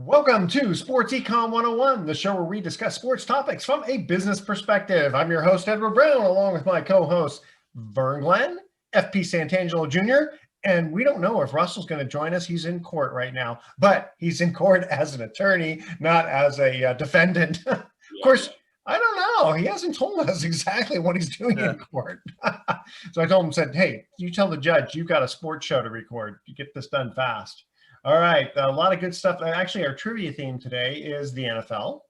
Welcome to Sports Econ 101, the show where we discuss sports topics from a business perspective. I'm your host, Edward Brown, along with my co-host, Vern Glenn, FP Santangelo Jr., and we don't know if Russell's going to join us. He's in court right now, but he's in court as an attorney, not as a defendant. Of course, I don't know. He hasn't told us exactly what he's doing in court. So I told him, said, hey, you tell the judge you've got a sports show to record. You get this done fast. All right, a lot of good stuff. Actually, our trivia theme today is the NFL.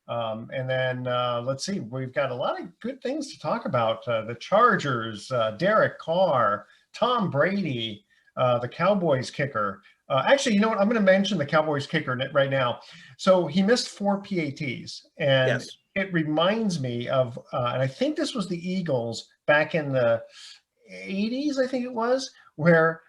And then let's see, we've got a lot of good things to talk about. The Chargers, Derek Carr, Tom Brady, the Cowboys kicker. Actually, you know what? I'm going to mention the Cowboys kicker right now. So he missed 4 PATs. And it reminds me of, and I think this was the Eagles back in the 80s, I think it was, where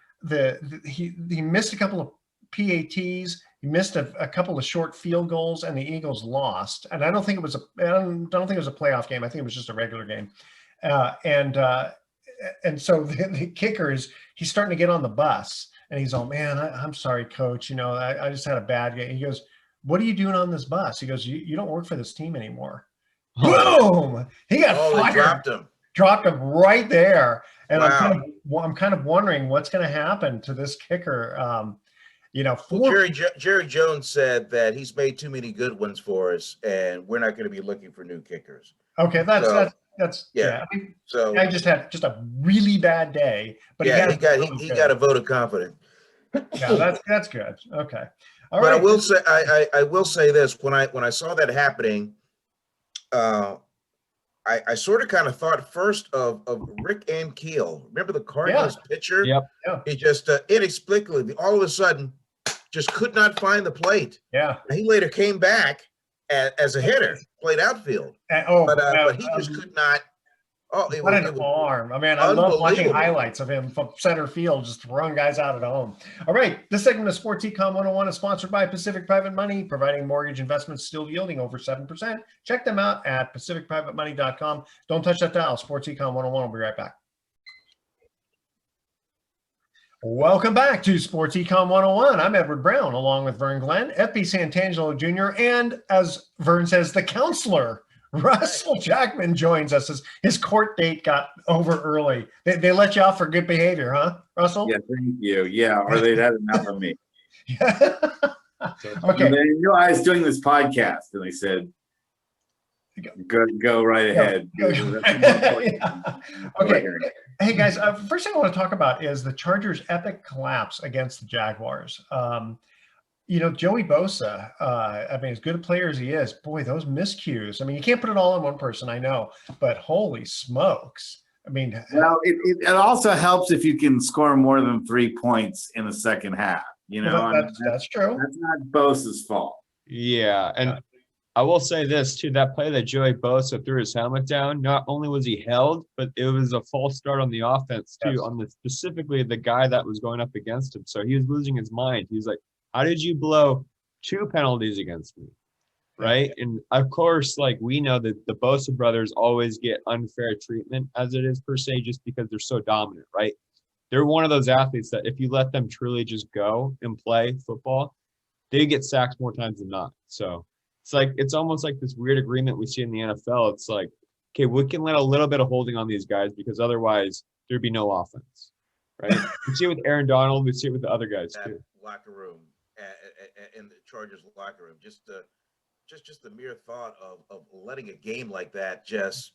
he missed a couple of PATs. He missed a couple of short field goals, and the Eagles lost. And I don't think it was I don't think it was a playoff game. I think it was just a regular game. And so the kicker he's starting to get on the bus, and he's all, man, I'm sorry, coach. You know, I just had a bad game. He goes, what are you doing on this bus? He goes, you don't work for this team anymore. Boom! He got fired. Dropped him right there. And I'm kind of wondering what's going to happen to this kicker. Jerry Jones said that he's made too many good ones for us, and we're not going to be looking for new kickers. Okay, that's I mean, so I just had a really bad day, but he got a vote of confidence. Yeah, that's good. Okay, all right. But I will say this: when I saw that happening, I sort of kind of thought first of Rick Ankiel. Remember the Cardinals pitcher? Yep. He just inexplicably, all of a sudden, just could not find the plate. Yeah. And he later came back as a hitter, played outfield. But he just could not. Oh, what an arm. I mean, I love watching highlights of him from center field, just throwing guys out at home. All right. This segment of Sports Econ 101 is sponsored by Pacific Private Money, providing mortgage investments still yielding over 7%. Check them out at pacificprivatemoney.com. Don't touch that dial. Sports Econ 101. We'll be right back. Welcome back to Sports Econ 101. I'm Edward Brown, along with Vern Glenn, FP Santangelo Jr., and as Vern says, the counselor, Russell Jackman, joins us. His court date got over early. They let you off for good behavior, huh, Russell? Yeah, thank you. Yeah, or they'd had enough of me. Okay. And they knew I was doing this podcast, and they said, go right ahead. Okay. Hey, guys, first thing I want to talk about is the Chargers' epic collapse against the Jaguars. Joey Bosa, I mean, as good a player as he is, boy, those miscues. I mean, you can't put it all on one person, I know, but holy smokes. I mean, well, it also helps if you can score more than 3 points in the second half. You know, that's true. That's not Bosa's fault. Yeah, and I will say this too: that play that Joey Bosa threw his helmet down, not only was he held, but it was a false start on the offense too, on specifically the guy that was going up against him. So he was losing his mind. He was like, how did you blow 2 penalties against me? Right. And of course, like, we know that the Bosa brothers always get unfair treatment as it is per se, just because they're so dominant, right? They're one of those athletes that if you let them truly just go and play football, they get sacked more times than not. So it's almost like this weird agreement we see in the NFL. It's like, okay, we can let a little bit of holding on these guys because otherwise there'd be no offense, right? We see it with Aaron Donald. We see it with the other guys too. Locker room, in the Chargers locker room, just the mere thought of letting a game like that just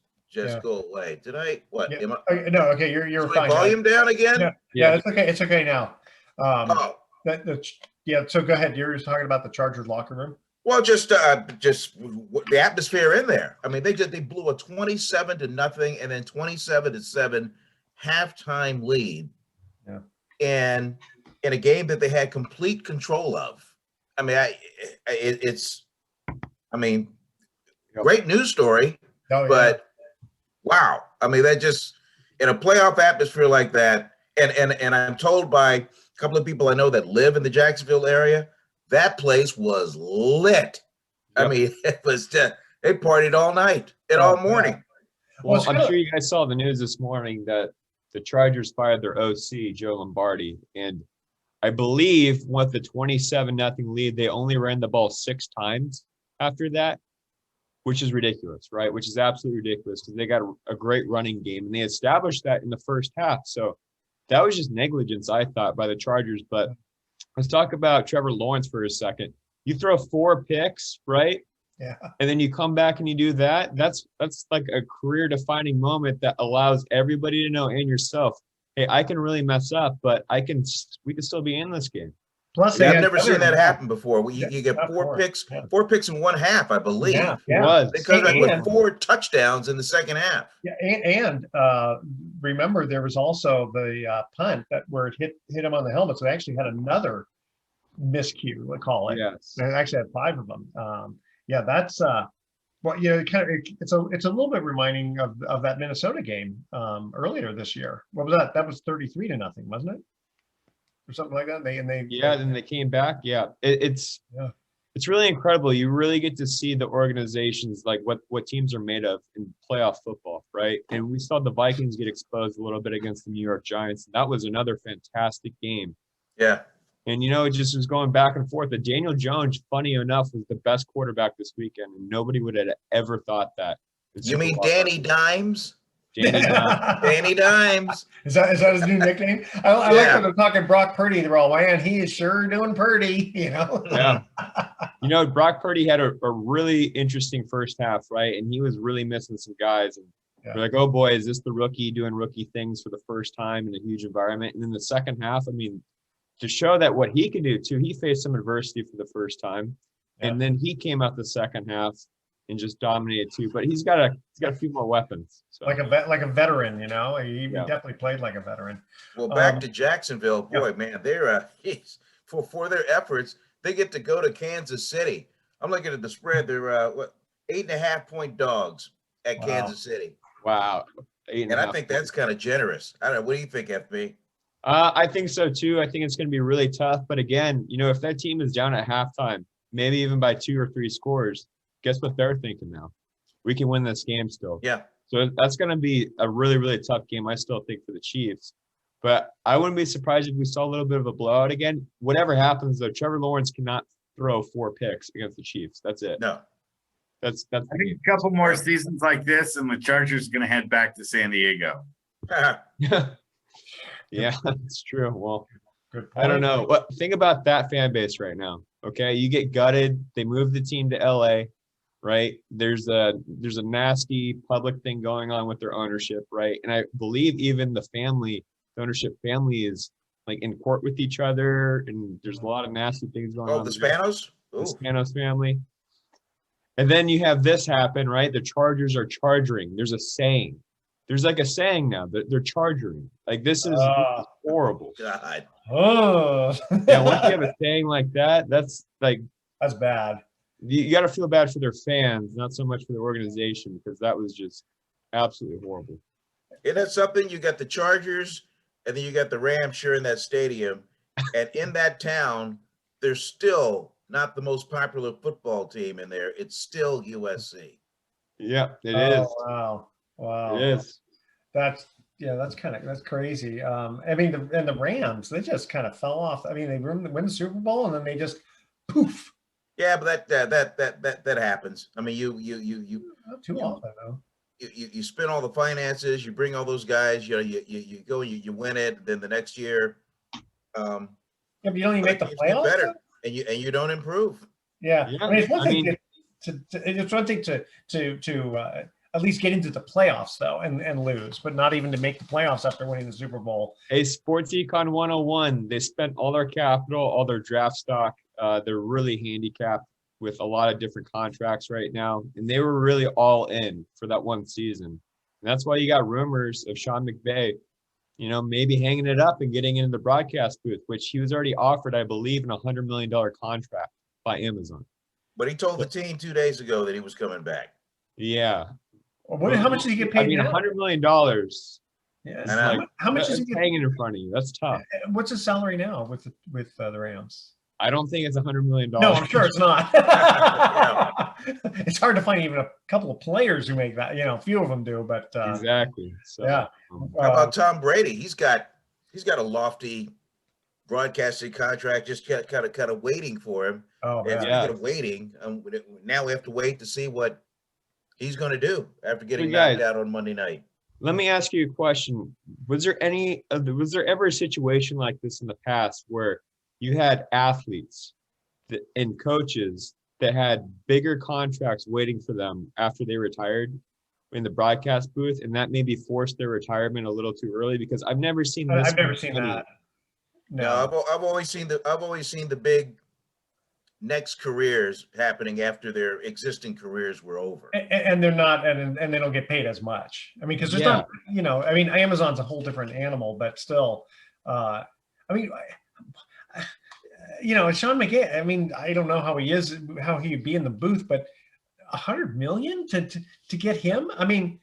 go away. Did I? What? Yeah. No. Okay, you're fine. Volume down again? Yeah, it's okay. It's okay now. So go ahead. You're just talking about the Chargers locker room. Well, just the atmosphere in there. I mean, they blew a 27-0 and then 27-7 halftime lead. Yeah. And in a game that they had complete control of. I mean, it's great news story, but wow. I mean, that just in a playoff atmosphere like that, and I'm told by a couple of people I know that live in the Jacksonville area, that place was lit. Yep. I mean, it was they partied all night and all morning. Well, I'm sure you guys saw the news this morning that the Chargers fired their OC, Joe Lombardi, and I believe with the 27-0 lead, they only ran the ball 6 times after that, which is ridiculous, right? Which is absolutely ridiculous because they got a great running game and they established that in the first half. So that was just negligence, I thought, by the Chargers. But let's talk about Trevor Lawrence for a second. You throw 4 picks, right? Yeah. And then you come back and you do that. That's like a career-defining moment that allows everybody to know, and yourself, hey, I can really mess up, but we can still be in this game. Plus, I've never seen that happen before. You get 4 picks, yeah. 4 picks in one half, I believe. Yeah, It was. They come back with 4 touchdowns in the second half. Yeah, and remember there was also the punt where it hit him on the helmet, so they actually had another miscue, we call it. Yes. They actually had 5 of them. Yeah, that's well, you know, it's a little bit reminding of that Minnesota game earlier this year. What was that? That was 33-0, wasn't it? Or something like that. Then they came back. Yeah. It's really incredible. You really get to see the organizations, like what teams are made of in playoff football, right? And we saw the Vikings get exposed a little bit against the New York Giants. That was another fantastic game. Yeah. And, you know, it just was going back and forth. But Daniel Jones, funny enough, was the best quarterback this weekend. And nobody would have ever thought that. You mean Danny Dimes? Danny Dimes. Danny Dimes. Is that his new nickname? I like when they're talking Brock Purdy. They're all, man, he is sure doing Purdy, you know? Yeah. You know, Brock Purdy had a really interesting first half, right? And he was really missing some guys. And we're like, oh, boy, is this the rookie doing rookie things for the first time in a huge environment? And then the second half, I mean, to show that what he can do, too, he faced some adversity for the first time. Yeah. And then he came out the second half and just dominated, too. But he's got a few more weapons. So. Like a veteran, you know? He definitely played like a veteran. Well, back to Jacksonville, boy, man, they're for their efforts, they get to go to Kansas City. I'm looking at the spread. They're 8.5-point dogs at Kansas City. Wow. And I think that's kind of generous. I don't know. What do you think, FB? I think so, too. I think it's going to be really tough. But again, you know, if that team is down at halftime, maybe even by 2 or 3 scores, guess what they're thinking now? We can win this game still. Yeah. So that's going to be a really, really tough game, I still think, for the Chiefs. But I wouldn't be surprised if we saw a little bit of a blowout again. Whatever happens, though, Trevor Lawrence cannot throw 4 picks against the Chiefs. That's it. No. That's I think a couple more seasons like this, and the Chargers are going to head back to San Diego. Yeah, that's true. Well, I don't know. But think about that fan base right now. Okay, you get gutted. They move the team to LA, right? There's a nasty public thing going on with their ownership, right? And I believe even the ownership family is like in court with each other, and there's a lot of nasty things going on. Oh, the Spanos? The Spanos family. And then you have this happen, right? The Chargers are charging. There's a saying. There's like a saying now that they're charging. Like this is horrible. God. Oh. Yeah, once you have a saying like that, that's bad. You got to feel bad for their fans, not so much for the organization, because that was just absolutely horrible. Isn't that something? You got the Chargers, and then you got the Rams sharing that stadium, and in that town, there's still not the most popular football team in there. It's still USC. Yeah, it is. Wow. It is. That's crazy. I mean, the Rams, they just kind of fell off. I mean, they win the Super Bowl and then they just poof. Yeah, but that happens. I mean, you not too often though. You spend all the finances, you bring all those guys, you go, you win it, then the next year, but you don't even make the playoffs better, and you don't improve. Yeah. I mean, it's one thing to at least get into the playoffs though and lose, but not even to make the playoffs after winning the Super Bowl. Hey, Sports Econ 101, they spent all their capital, all their draft stock. They're really handicapped with a lot of different contracts right now, and they were really all in for that one season. And that's why you got rumors of Sean McVay, you know, maybe hanging it up and getting into the broadcast booth, which he was already offered, I believe, in $100 million contract by Amazon. But he told the team 2 days ago that he was coming back. Yeah. How much did he get paid? I mean, $100 million. Yeah. How much is he hanging in front of you? That's tough. What's his salary now with the Rams? I don't think it's $100 million. No, I'm sure it's not. It's hard to find even a couple of players who make that. You know, a few of them do, but exactly. So, yeah. How about Tom Brady? He's got a lofty broadcasting contract, just kind of waiting for him. Oh, And man. speaking of waiting, now we have to wait to see what he's going to do after getting Hey, knocked guys. out on Monday night. Let me ask you a question. Was there ever a situation like this in the past where you had athletes and coaches that had bigger contracts waiting for them after they retired in the broadcast booth, and that maybe forced their retirement a little too early? Because I've never seen this. I've never seen that. No, I've always seen the big next careers happening after their existing careers were over. And they're not, and they don't get paid as much. I mean, because there's not, I mean, Amazon's a whole different animal, but still, I mean, Sean McGee, I mean, I don't know how he'd be in the booth, but $100 million to get him. I mean,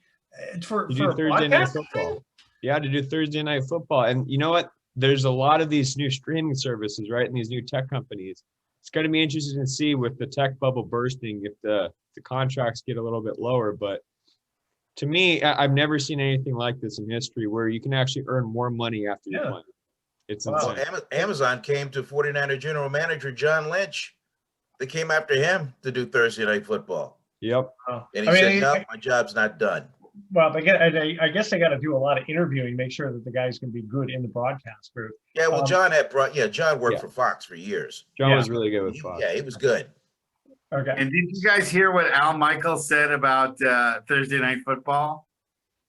for Thursday night football. Yeah, to do Thursday night football. And you know what? There's a lot of these new streaming services, right? And these new tech companies. It's going to be interesting to see with the tech bubble bursting if the contracts get a little bit lower. But to me, I've never seen anything like this in history where you can actually earn more money after you play. It's insane. Well, Amazon came to 49er general manager John Lynch. They came after him to do Thursday night football. Yep. And he said, no, my job's not done. Well, I guess they got to do a lot of interviewing, make sure that the guys can be good in the broadcast booth. Yeah, well, John worked for Fox for years. John was really good with Fox. Yeah, he was good. Okay. And did you guys hear what Al Michaels said about Thursday night football?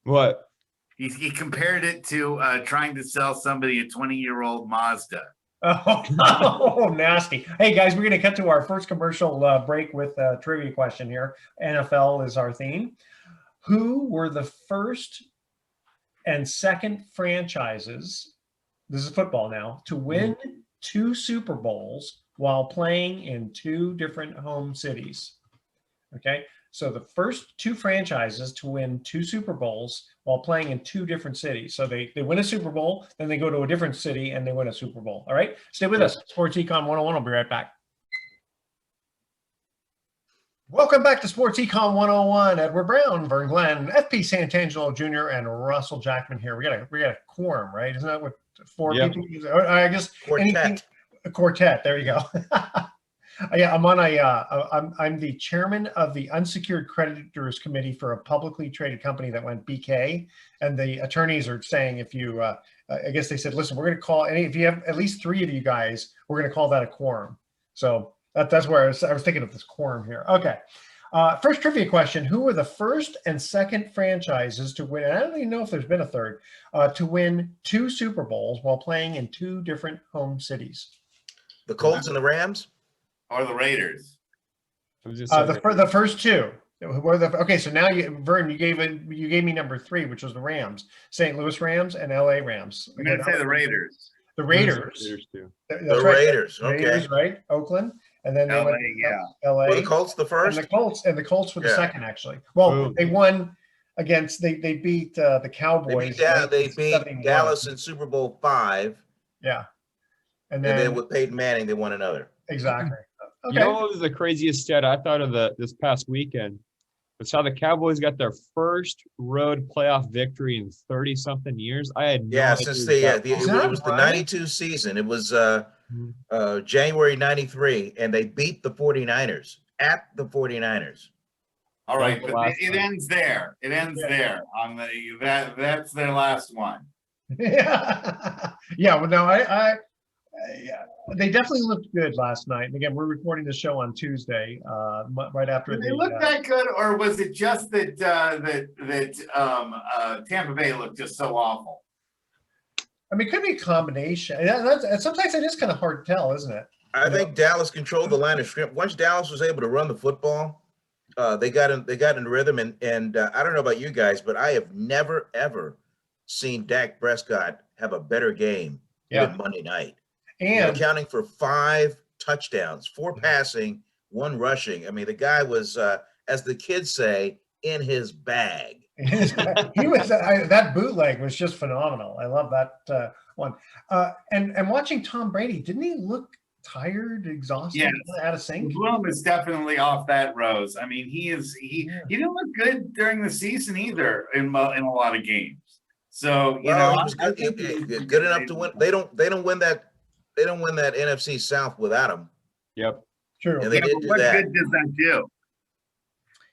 What? He compared it to trying to sell somebody a 20-year-old Mazda. Oh, nasty. Hey, guys, we're going to cut to our first commercial break with a trivia question here. NFL is our theme. Who were the first and second franchises, this is football now, to win 2 Super Bowls while playing in 2 different home cities? Okay, so the first 2 franchises to win 2 Super Bowls while playing in 2 different cities. So they win a Super Bowl, then they go to a different city and they win a Super Bowl. All right, stay with us. Sports Econ 101. I'll be right back. Welcome back to Sports Econ 101. Edward Brown, Vern Glenn, FP Santangelo Jr., and Russell Jackman here. We got a quorum, right? Isn't that what 4 people use? I guess quartet. There you go. Yeah, I'm the chairman of the Unsecured Creditors Committee for a publicly traded company that went BK, and the attorneys are saying if you, I guess they said, listen, we're going to call if you have at least 3 of you guys, we're going to call that a quorum. So. That's where I was thinking of this quorum here. Okay. First trivia question. Who were the first and second franchises to win? And I don't even know if there's been a third, to win 2 Super Bowls while playing in 2 different home cities? The Colts and the Rams? Or the Raiders? The first 2. Okay, so now Vern, you gave me number 3, which was the Rams, St. Louis Rams and LA Rams. I'm going to say the Raiders. The Raiders. The Raiders. Okay. Raiders, right? Oakland. And then they LA, went LA. Were the Colts the first? And the Colts were the second, actually. Well, they won against they beat the Cowboys. They beat Dallas in Super Bowl 5. Yeah. And then with Peyton Manning, they won another. Exactly. Okay. You know what was the craziest stat I thought of this past weekend? It's how the Cowboys got their first road playoff victory in 30-something years. I had no idea. Since it was the 92 season. It was January 93, and they beat the 49ers at the 49ers. All right, but it ends there. It ends there. On that's their last one. Yeah. Yeah. Well, no, they definitely looked good last night. And again, we're recording the show on Tuesday, right after they looked that good, or was it just that Tampa Bay looked just so awful? I mean, it could be a combination. Sometimes it is kind of hard to tell, isn't it? I think Dallas controlled the line of scrimmage. Once Dallas was able to run the football, they got in rhythm. And I don't know about you guys, but I have never ever seen Dak Prescott have a better game than Monday night. And accounting for 5 touchdowns, 4 passing, 1 rushing. I mean, the guy was, as the kids say, in his bag. He was that bootleg was just phenomenal. I love that one. And watching Tom Brady, didn't he look tired, exhausted, out of sync? The bloom is definitely off that rose. I mean, he didn't look good during the season either in a lot of games. So he was good enough to win. They don't win that they don't win that NFC South without him. Yep. True. And they did but do what that. good does that do?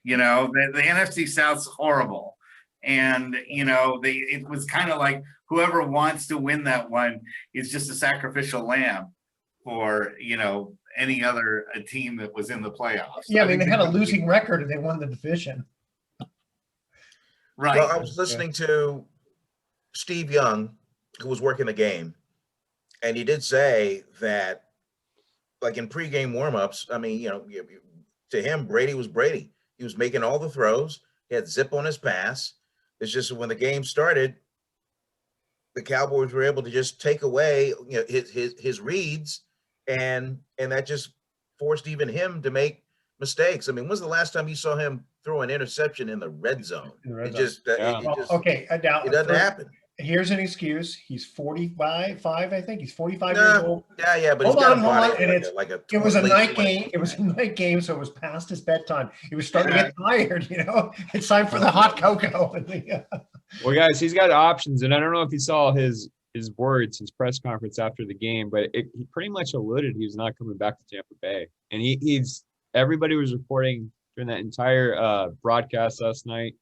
You know, the NFC South's horrible. And, you know, it was kind of like whoever wants to win that one is just a sacrificial lamb for, you know, any other team that was in the playoffs. Yeah, I mean, they had a think losing record and they won the division. right. Well, I was listening to Steve Young, who was working the game, and he did say that, like in pregame warmups, I mean, you know, to him, Brady was Brady. He was making all the throws. He had zip on his pass. It's just when the game started, the Cowboys were able to just take away, you know, his reads, and that just forced even him to make mistakes. I mean, when's the last time you saw him throw an interception in the red zone? It just Okay, now it doesn't happen. Here's an excuse. He's 45, I think. He's 45 years old. Yeah, but Hold he's got on, a hold body on. And it was a night game. It was a night game, so it was past his bedtime. He was starting to get tired, you know. It's time for the hot cocoa. Well, guys, he's got options, and I don't know if you saw his words, his press conference after the game, but he pretty much alluded he was not coming back to Tampa Bay. And everybody was reporting during that entire broadcast last night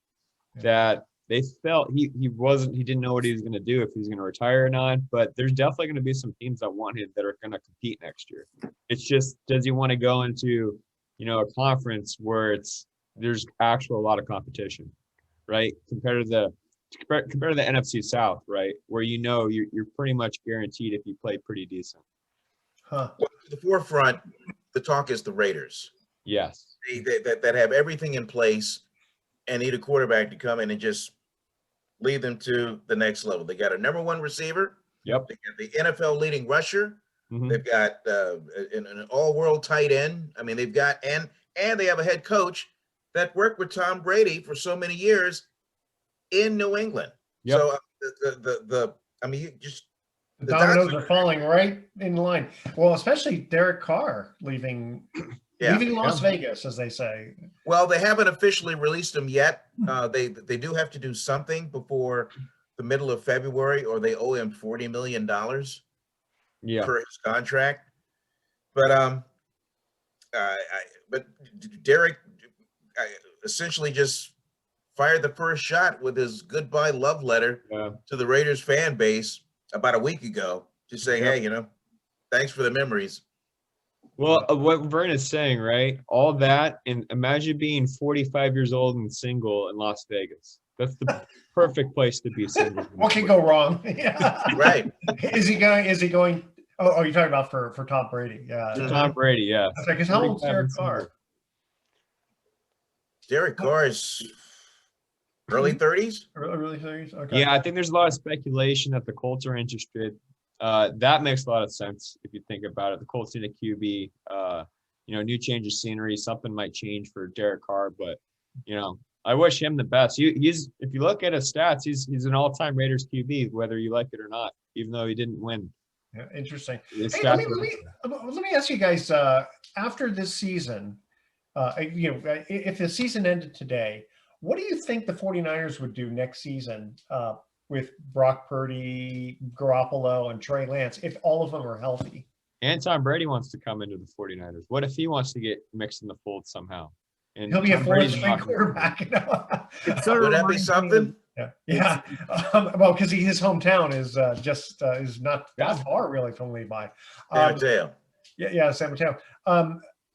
that they felt he didn't know what he was going to do, if he was going to retire or not. But there's definitely going to be some teams that want him that are going to compete next year. It's just, does he want to go into, you know, a conference where there's a lot of competition, right? Compared to the NFC South, right, where you know you're pretty much guaranteed if you play pretty decent. Huh. Well, to the forefront, the talk is the Raiders. Yes. That have everything in place and need a quarterback to come in and just lead them to the next level. They got a number one receiver. Yep. They got the NFL leading rusher. Mm-hmm. They've got an all-world tight end. I mean, they've got and they have a head coach that worked with Tom Brady for so many years in New England. Yep. So the dominoes are falling right in line. Well, especially Derek Carr leaving Las Vegas, as they say. Well, they haven't officially released him yet. They do have to do something before the middle of February, or they owe him $40 million per his contract. But Derek essentially just fired the first shot with his goodbye love letter to the Raiders fan base about a week ago, just saying, hey, you know, thanks for the memories. Well, what Vern is saying, right? All that, and imagine being 45 years old and single in Las Vegas. That's the perfect place to be single. What can go wrong? Right. Is he going? Oh, you're talking about for Tom Brady. Yeah. Tom Brady, yeah. Because how old's Derek Carr? Derek Carr is early 30s. Early 30s? Okay. Yeah, I think there's a lot of speculation that the Colts are interested. That makes a lot of sense if you think about it. The Colts need a QB. You know, new change of scenery. Something might change for Derek Carr, but you know, I wish him the best. He's if you look at his stats, he's an all-time Raiders QB, whether you like it or not, even though he didn't win. Yeah, interesting. Hey, let me ask you guys. After this season, you know, if the season ended today, what do you think the 49ers would do next season with Brock Purdy, Garoppolo, and Trey Lance if all of them are healthy? And Tom Brady wants to come into the 49ers. What if he wants to get mixed in the fold somehow? And he'll be a fourth-string quarterback. You know? Would that be something? Yeah. Well, because his hometown is is not that far really from Levi. San Mateo. Yeah, San Mateo.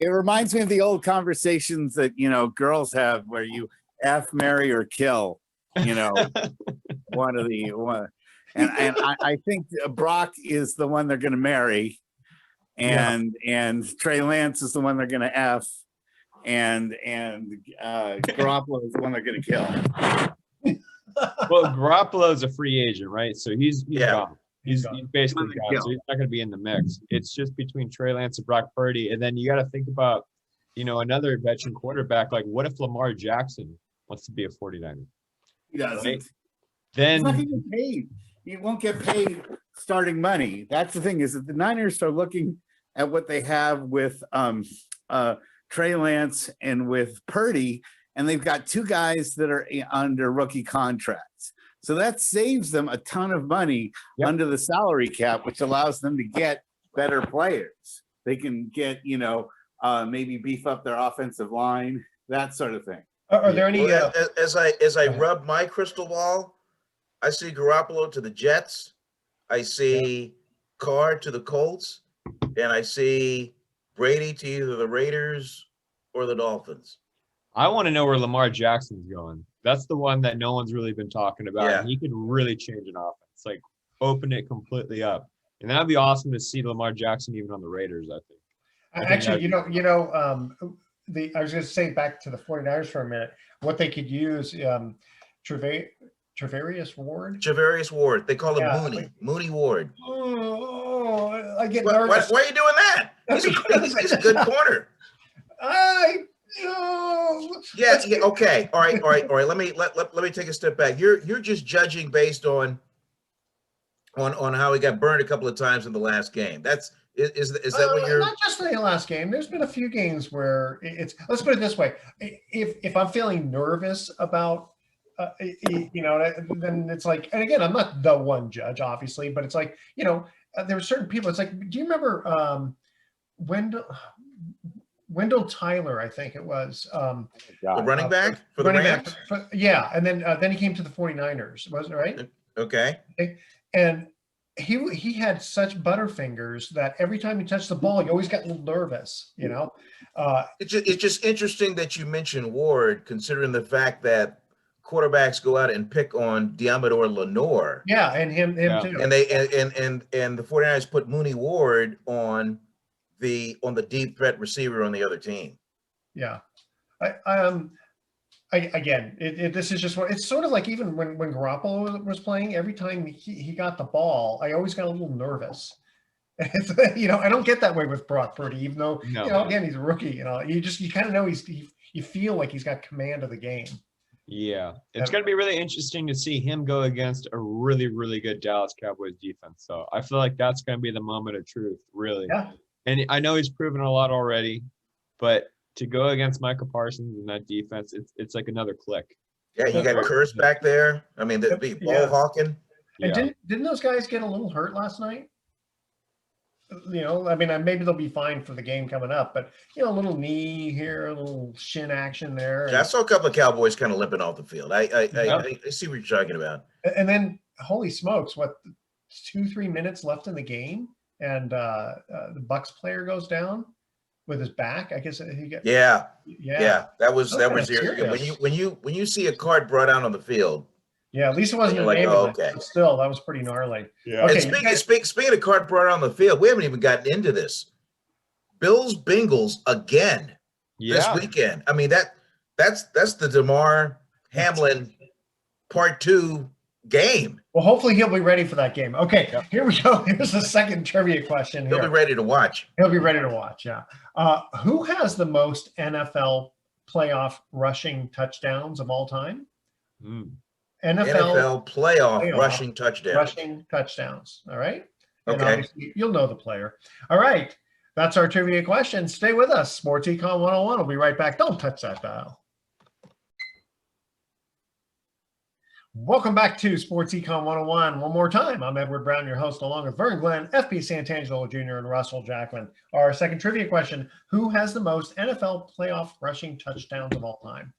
It reminds me of the old conversations that, you know, girls have where you F, marry, or kill, you know, one. And I think Brock is the one they're going to marry, and Trey Lance is the one they're going to F, and Garoppolo is the one they're going to kill. Well, Garoppolo is a free agent, right? So he's gone. He's basically gone. So he's not going to be in the mix. It's just between Trey Lance and Brock Purdy, and then you got to think about, you know, another veteran quarterback. Like, what if Lamar Jackson wants to be a 49er? He doesn't. Right? Then he's not going to get paid. He won't get paid starting money. That's the thing, is that the Niners are looking at what they have with Trey Lance and with Purdy, and they've got two guys that are under rookie contracts. So that saves them a ton of money under the salary cap, which allows them to get better players. They can get, maybe beef up their offensive line, that sort of thing. Are there any? Well, as I rub my crystal ball, I see Garoppolo to the Jets. I see Carr to the Colts, and I see Brady to either the Raiders or the Dolphins. I want to know where Lamar Jackson's going. That's the one that no one's really been talking about. Yeah. And he could really change an offense, like open it completely up. And that'd be awesome to see Lamar Jackson even on the Raiders, I think. Actually, I was going to say back to the 49ers for a minute, what they could use, Travarius Ward. Javarius Ward. They call him Mooney Ward. Oh, I get Why nervous. are you doing that? He's a good corner. Yeah. Okay. All right. Let me take a step back. You're just judging based on how he got burned a couple of times in the last game. Is that what you're? Not just in the last game. There's been a few games where it's. Let's put it this way: if I'm feeling nervous about, then it's like. And again, I'm not the one judge, obviously, but it's like there were certain people. It's like, do you remember Wendell Tyler? I think it was The running back for the Rams. Yeah, and then he came to the 49ers. Was it right? Okay. And he had such butterfingers that every time he touched the ball, he always got a little nervous, It's just interesting that you mentioned Ward, considering the fact that quarterbacks go out and pick on Diamador Lenore. Yeah, and him too. And they and the 49ers put Mooney Ward on the deep threat receiver on the other team. Yeah. This is just what it's sort of like. Even when Garoppolo was playing, every time he got the ball, I always got a little nervous. I don't get that way with Brock Purdy, even though again he's a rookie. You kind of know you feel like he's got command of the game. Yeah, it's going to be really interesting to see him go against a really, really good Dallas Cowboys defense. So I feel like that's going to be the moment of truth, really. Yeah. And I know he's proven a lot already, but to go against Michael Parsons in that defense, it's like another click. Yeah, you got Curse back there. I mean, the big ball hawking. And didn't those guys get a little hurt last night? I mean, maybe they'll be fine for the game coming up, but a little knee here, a little shin action there. Yeah, I saw a couple of Cowboys kind of limping off the field. I see what you're talking about. And then, holy smokes, 2-3 minutes left in the game, and the Bucs player goes down with his back. I guess he got. Yeah. That was when you see a card brought out on the field. Yeah, at least it wasn't a name. Okay. But still, that was pretty gnarly. Yeah. Okay, and speaking of card brought out on the field, we haven't even gotten into this. Bills Bengals again this weekend. I mean that's the DeMar Hamlin Part 2 game. Well, hopefully he'll be ready for that game. Okay, Here we go. Here's the second trivia question. He'll be ready to watch. He'll be ready to watch. Yeah. Who has the most NFL playoff rushing touchdowns of all time? NFL playoff rushing touchdowns. Rushing touchdowns. All right. And okay. You'll know the player. All right. That's our trivia question. Stay with us. Sports Econ 101. We'll be right back. Don't touch that dial. Welcome back to Sports Econ 101. One more time, I'm Edward Brown, your host, along with Vern Glenn, FP Santangelo Jr., and Russell Jackman. Our second trivia question, who has the most NFL playoff rushing touchdowns of all time?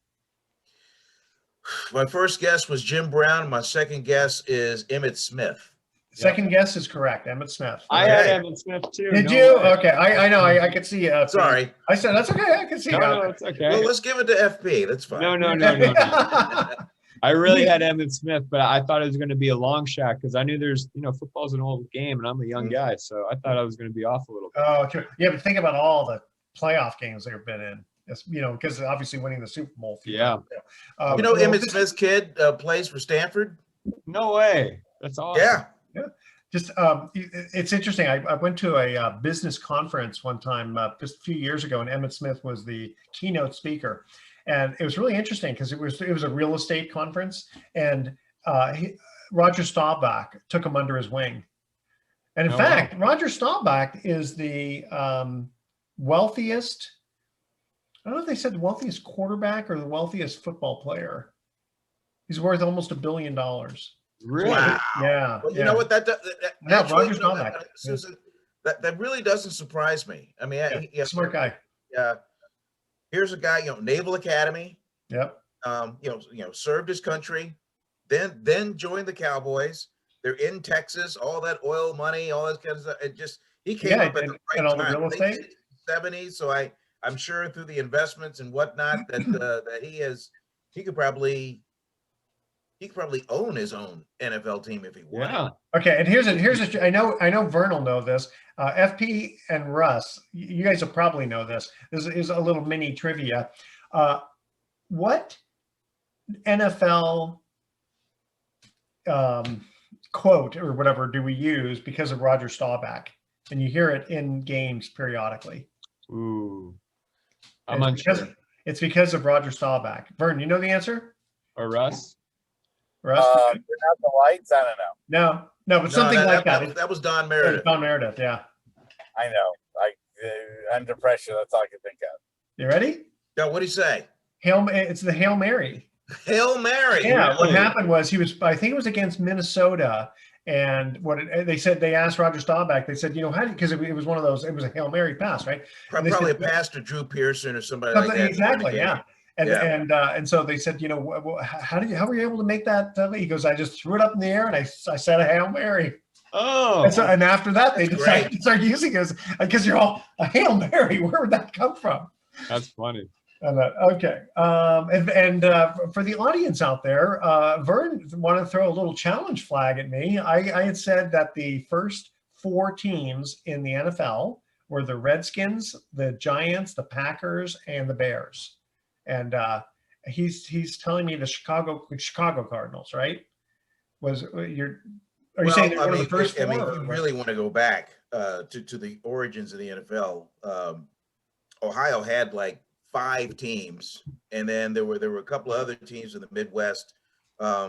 My first guess was Jim Brown. My second guess is Emmitt Smith. Second guess is correct, Emmitt Smith. I had Emmitt Smith too. Did you? Way. Okay, I know. I could see. Sorry. I said that's okay. I can see. No, it's okay. Well, let's give it to FP. That's fine. No. I really had Emmitt Smith, but I thought it was going to be a long shot because I knew there's, football's an old game and I'm a young guy, so I thought I was going to be off a little bit. Oh, true. Yeah, but think about all the playoff games they've been in. It's, because obviously winning the Super Bowl. Yeah. Emmitt Smith's kid plays for Stanford? No way. That's awesome. Yeah. Just it's interesting. I went to a business conference one time just a few years ago, and Emmitt Smith was the keynote speaker. And it was really interesting because it was a real estate conference, and Roger Staubach took him under his wing. And in fact, Roger Staubach is the wealthiest. I don't know if they said the wealthiest quarterback or the wealthiest football player. He's worth almost $1 billion. Really? Wow. Yeah. Well, you know what? Roger Staubach. that really doesn't surprise me. I mean, Smart guy. Here's a guy, Naval Academy. Yep. Served his country, then joined the Cowboys. They're in Texas, all that oil money, all that kind of stuff. It just he came up at the right all time, the real estate. 70s. So I'm sure through the investments and whatnot that that he could probably own his own NFL team if he wanted. Yeah. Okay, and here's a I know Vern will know this. FP and Russ, you guys will probably know this. This is a little mini trivia. What NFL quote or whatever do we use because of Roger Staubach? And you hear it in games periodically. Ooh. I'm unsure. It's because of Roger Staubach. Vern, you know the answer? Or Russ? Russ? Turn out the lights. I don't know. No, but something like that. That was Don Meredith. Don Meredith, yeah. I know. Under pressure. That's all I can think of. You ready? Yeah, what'd he say? It's the Hail Mary. Hail Mary. Yeah. Really? What happened was I think it was against Minnesota. And they asked Roger Staubach, they said, because it was one of those, it was a Hail Mary pass, right? Probably a pastor, Drew Pearson or somebody like that. Exactly, yeah. And so they said, how were you able to make that? He goes, I just threw it up in the air and I said a Hail Mary. Oh. And after that, they decided to start using it because you're all a Hail Mary. Where would that come from? That's funny. Okay. For the audience out there, Vern wanted to throw a little challenge flag at me. I had said that the first 4 teams in the NFL were the Redskins, the Giants, the Packers, and the Bears. And he's telling me the Chicago Cardinals, right? Are you saying they're one of the first 4? You really want to go back to the origins of the NFL. Ohio had like 5 teams, and then there were a couple of other teams in the Midwest. I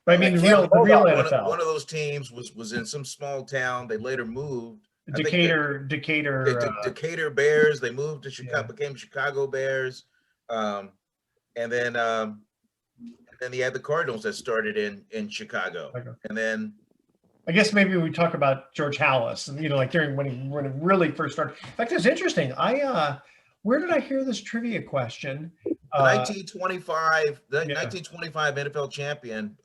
mean, the real NFL. One of those teams was in some small town. They later moved. Decatur Bears. They moved to Chicago, became Chicago Bears, and then you had the Cardinals that started in Chicago, and then. I guess maybe we talk about George Halas, like during when it really first started. In fact, it's interesting. Where did I hear this trivia question? 1925 NFL champion,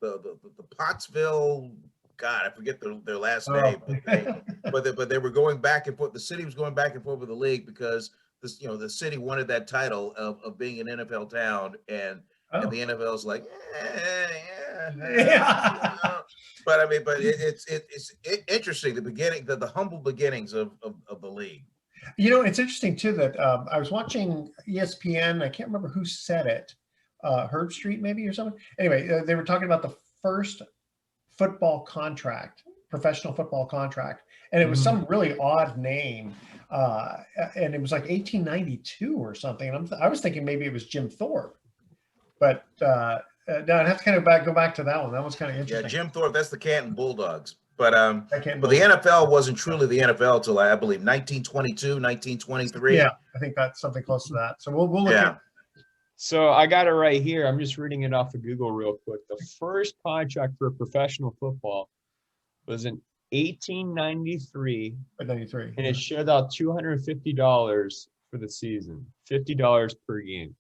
the Pottsville. God, I forget their last name, but they were going back and forth. The city was going back and forth with the league because the city wanted that title of being an NFL town, and the NFL's like, But I mean, it's interesting the humble beginnings of the league. It's interesting too that I was watching ESPN. I can't remember who said it, Herb Street maybe or something. Anyway, they were talking about the first professional football contract, and it was some really odd name, and it was like 1892 or something. And I was thinking maybe it was Jim Thorpe, but. No, I'd have to kind of go back to that one. That was kind of interesting. Yeah, Jim Thorpe, that's the Canton Bulldogs. But the NFL wasn't truly the NFL till I believe 1922, 1923. Yeah, I think that's something close to that. So we'll look at. So I got it right here. I'm just reading it off of Google real quick. The first contract for professional football was in 1893. 93. And it showed out $250 for the season, $50 per game.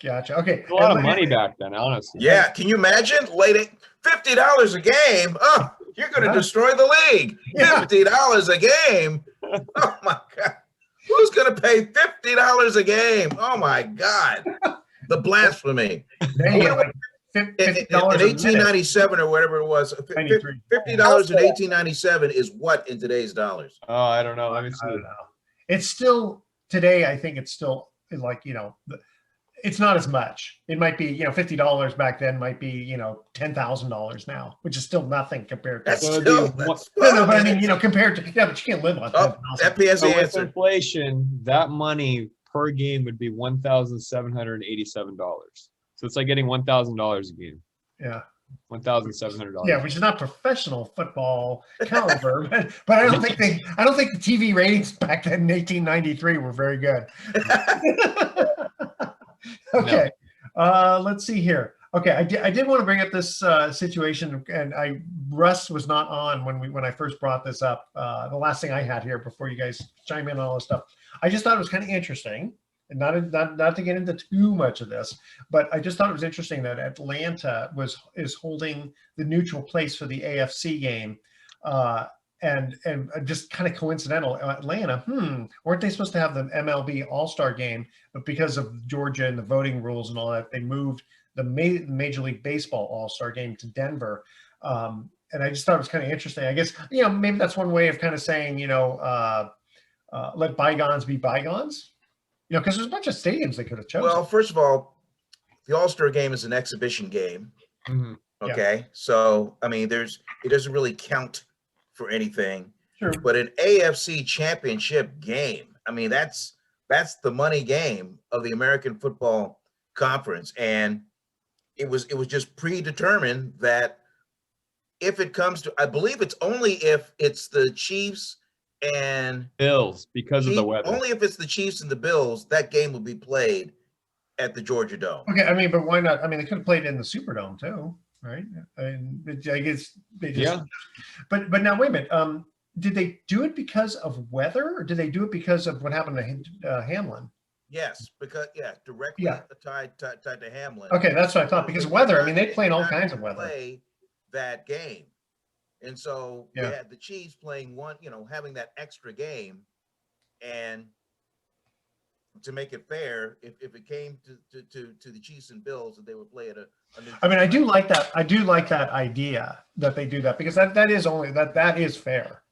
Gotcha. Okay. A lot of money back then, honestly. Yeah. Can you imagine? $50 a game. Oh, you're going to destroy the league. $50 a game. Oh my God. Who's going to pay $50 a game? Oh my God. The blasphemy. $50 in 1897 or whatever it was, $50 in 1897 is what in today's dollars? Oh, I don't know. Let me see. I don't know. It's still today. I think it's still like, it's not as much. It might be, $50 back then might be, $10,000 now, which is still nothing compared to. That's but I mean, compared to, but you can't live on $10,000. FPS so answer. With inflation, that money per game would be $1,787. So it's like getting $1,000 a game. Yeah. $1,700. Yeah, which is not professional football caliber, but I don't think the TV ratings back then in 1893 were very good. Okay. Let's see here. Okay, I did want to bring up this situation, and Russ was not on when I first brought this up. The last thing I had here before you guys chime in on all this stuff, I just thought it was kind of interesting, and not to get into too much of this, but I just thought it was interesting that Atlanta is holding the neutral place for the AFC game, and just kind of coincidental. Atlanta, weren't they supposed to have the MLB All-Star game, but because of Georgia and the voting rules and all that, they moved the Major League Baseball All-Star game to Denver. And I just thought it was kind of interesting. I guess, maybe that's one way of kind of saying, let bygones be bygones, because there's a bunch of stadiums they could have chosen. Well, first of all, the All-Star game is an exhibition game. Mm-hmm. Okay. Yeah. So, I mean, it doesn't really count for anything. Sure. But an AFC championship game, I mean, that's the money game of the American Football Conference. And it was just predetermined that if it comes to, I believe it's only if it's the Chiefs and Bills because of the weather. Only if it's the Chiefs and the Bills, that game will be played at the Georgia Dome. Okay, I mean, but why not? I mean, they could have played in the Superdome too, right? I guess they just. Yeah. But now wait a minute. Did they do it because of weather, or did they do it because of what happened to Hamlin? Yes, because directly tied to Hamlin. Okay, that's what I thought. Because of weather, I mean, they play in all kinds of weather. Play that game, and so they had the Chiefs playing one, having that extra game, and to make it fair, if it came to the Chiefs and Bills, that they would play at a new. I mean, I do like that. I do like that idea that they do that, because that is fair.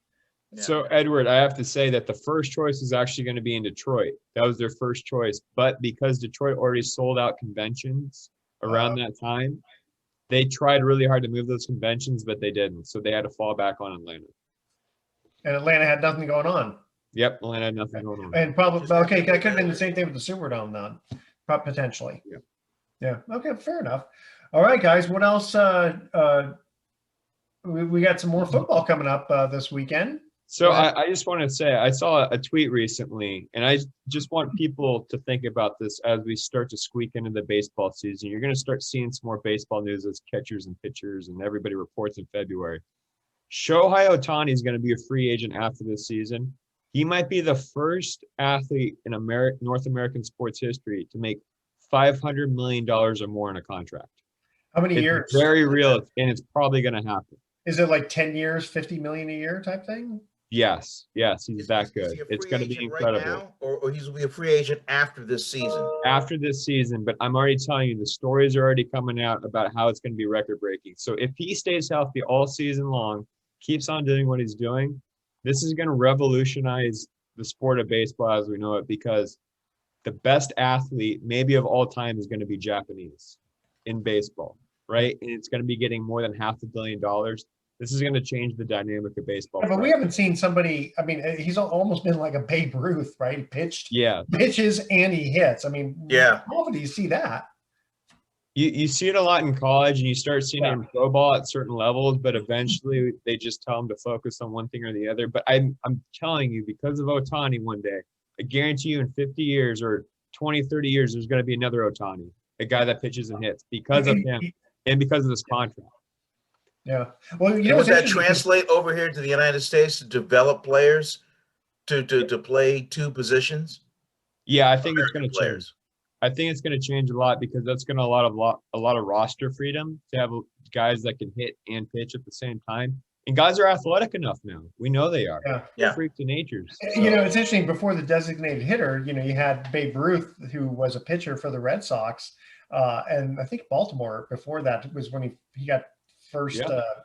So, Edward, I have to say that the first choice is actually going to be in Detroit. That was their first choice. But because Detroit already sold out conventions around that time, they tried really hard to move those conventions, but they didn't. So they had to fall back on Atlanta. And Atlanta had nothing going on. Yep, Atlanta had nothing going on. And probably, that could have been the same thing with the Superdome then, potentially. Yeah. Okay, fair enough. All right, guys, what else? We got some more football coming up this weekend. So I just want to say, I saw a tweet recently, and I just want people to think about this as we start to squeak into the baseball season. You're going to start seeing some more baseball news as catchers and pitchers, and everybody reports in February. Shohei Ohtani is going to be a free agent after this season. He might be the first athlete in North American sports history to make $500 million or more in a contract. How many years? It's very real, and it's probably going to happen. Is it like 10 years, 50 million a year type thing? Yes, he's that good. It's going to be incredible. Right now, or he's going to be a free agent after this season? After this season, but I'm already telling you, the stories are already coming out about how it's going to be record-breaking. So if he stays healthy all season long, keeps on doing what he's doing, this is going to revolutionize the sport of baseball as we know it, because the best athlete maybe of all time is going to be Japanese in baseball, right? And it's going to be getting more than $500 million. This is going to change the dynamic of baseball. Yeah, but we haven't seen somebody. I mean, he's almost been like a Babe Ruth, right? He pitches, and he hits. I mean, how often do you see that? You see it a lot in college, and you start seeing it in pro ball at certain levels, but eventually they just tell them to focus on one thing or the other. But I'm telling you, because of Ohtani one day, I guarantee you in 50 years or 20, 30 years, there's going to be another Ohtani, a guy that pitches and hits because of him and because of this contract. Yeah. Well, would that translate over here to the United States to develop players to play two positions? Yeah, I think it's going to change. I think it's going to change a lot, because that's going to allow a lot of roster freedom to have guys that can hit and pitch at the same time. And guys are athletic enough now. We know they are. Yeah. Freaks of natures. So. It's interesting. Before the designated hitter, you had Babe Ruth, who was a pitcher for the Red Sox. And I think Baltimore before that was when he got first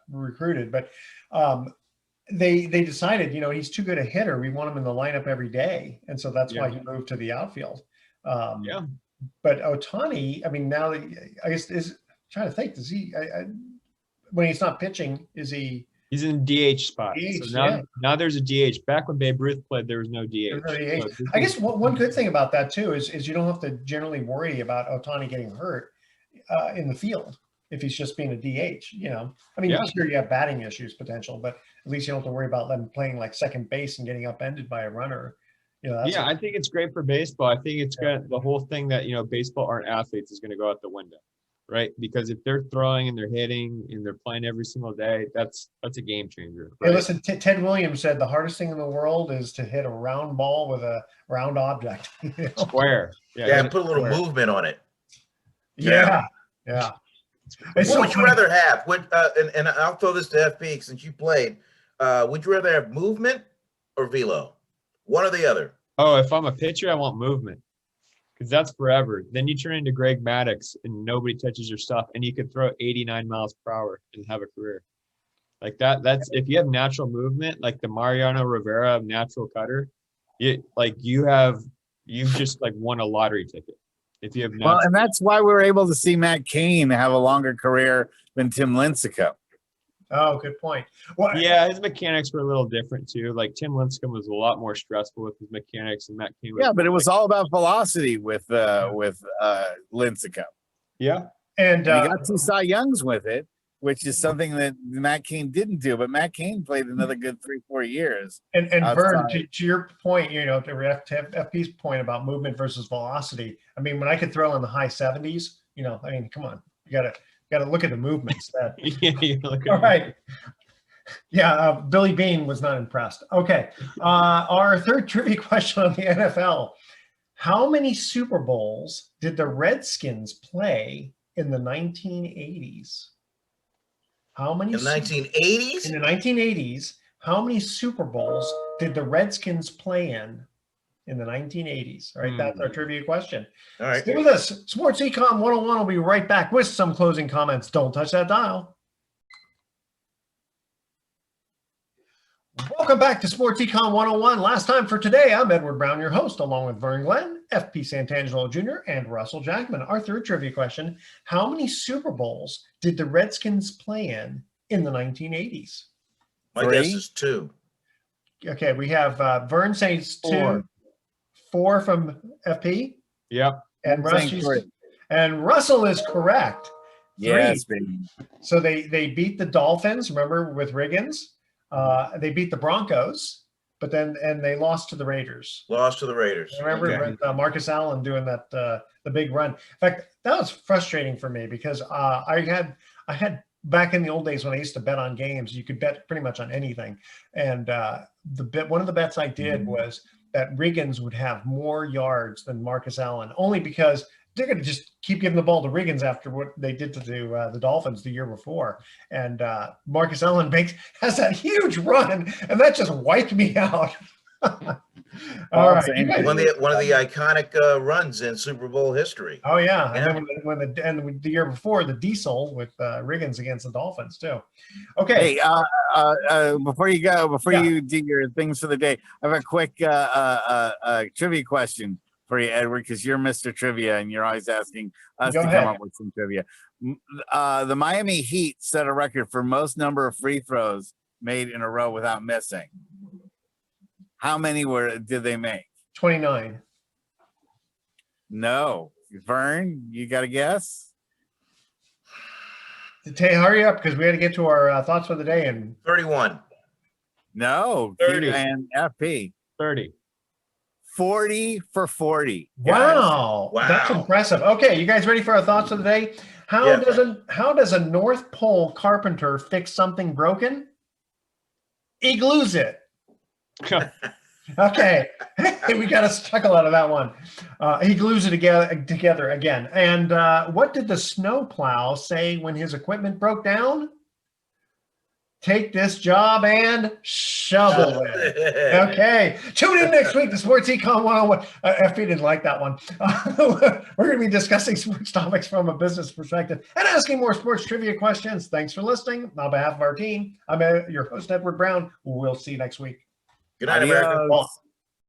recruited. But they decided, he's too good a hitter. We want him in the lineup every day. And so that's why he moved to the outfield. But Ohtani, I mean, now I guess is trying to think, does he, when he's not pitching, is he? He's in DH spot. So now there's a DH. Back when Babe Ruth played, there was no DH. So I guess one good thing about that too is you don't have to generally worry about Ohtani getting hurt in the field if he's just being a DH. I mean, sure, you have batting issues potential, but at least you don't have to worry about them playing like second base and getting upended by a runner. I think it's great for baseball. I think it's got the whole thing that baseball aren't athletes is going to go out the window. right? Because if they're throwing and they're hitting and they're playing every single day, that's a game changer. Hey, Right? listen, Ted Williams said the hardest thing in the world is to hit a round ball with a round object. You know? Square. Yeah, hit it put a little square. movement on it. Yeah. Yeah. It's What so would you funny. rather have? And I'll throw this to FP since you played. Would you rather have movement or velo? One or the other? Oh, if I'm a pitcher, I want movement. Because that's forever. Then you turn into Greg Maddux and nobody touches your stuff, and you could throw 89 miles per hour and have a career. Like that's if you have natural movement, like the Mariano Rivera natural cutter, you've just like won a lottery ticket. If you have natural. Well, and that's why we were able to see Matt Cain have a longer career than Tim Lincecum. Oh, good point. Well, Yeah, his mechanics were a little different too. Like Tim Lincecum was a lot more stressful with his mechanics, and Matt Cain was. Yeah, but it was all about velocity with Lincecum. Yeah. and And he got 2 Cy Youngs with it, which is something that Matt Cain didn't do. But Matt Cain played another good 3-4 years. and Vern, outside. to your point, you know, to FP's point about movement versus velocity. I mean, when I could throw in the high 70s, you know, I mean, come on, you gotta look at the movements. That all right. Yeah, Billy Bean was not impressed. Okay, our third trivia question on the NFL: how many Super Bowls did the Redskins play in the 1980s? How many In the 1980s? in the 1980s? How many Super Bowls did the Redskins play in the 1980s? All right, that's our trivia question. All right. Stay with us. Sports Econ 101 will be right back with some closing comments. Don't touch that dial. Welcome back to Sports Econ 101. Last time for today, I'm Edward Brown, your host, along with Vern Glenn, FP Santangelo Jr., and Russell Jackman. Our third trivia question: how many Super Bowls did the Redskins play in the 1980s? My 3? guess is 2. Okay, we have Vern says 2, 4. 4 from FP, Yep. and I'm saying 3. Russell is correct. 3. Yes, baby. So they beat the Dolphins, remember, with Riggins. They beat the Broncos, but then they lost to the Raiders. Lost to the Raiders. Remember Marcus Allen doing that the big run. In fact, that was frustrating for me because I had back in the old days when I used to bet on games, you could bet pretty much on anything. And one of the bets I did was that Riggins would have more yards than Marcus Allen, only because they're going to just keep giving the ball to Riggins after what they did to the Dolphins the year before. And Marcus Allen has that huge run, and that just wiped me out. All right. One of the iconic runs in Super Bowl history. Oh yeah, and then when the year before, the Diesel with Riggins against the Dolphins too. Okay. Hey, before you do your things for the day, I have a quick trivia question for you, Edward, because you're Mr. Trivia and you're always asking us to come up with some trivia. The Miami Heat set a record for most number of free throws made in a row without missing. How many did they make? 29. No. Vern, you got a guess? Tay, hurry up because we got to get to our thoughts for the day. And 31. No. 30. And FP. 30. 40 for 40. Wow. That's impressive. Okay, you guys ready for our thoughts of the day? How does a North Pole carpenter fix something broken? He glues it. Okay, we got a chuckle out of that one. He glues it together again. And what did the snowplow say when his equipment broke down? Take this job and shovel it. Okay, tune in next week to Sports Econ 101. FP didn't like that one. We're going to be discussing sports topics from a business perspective and asking more sports trivia questions. Thanks for listening. On behalf of our team, I'm your host, Edward Brown. We'll see you next week. Good night, America. Adios.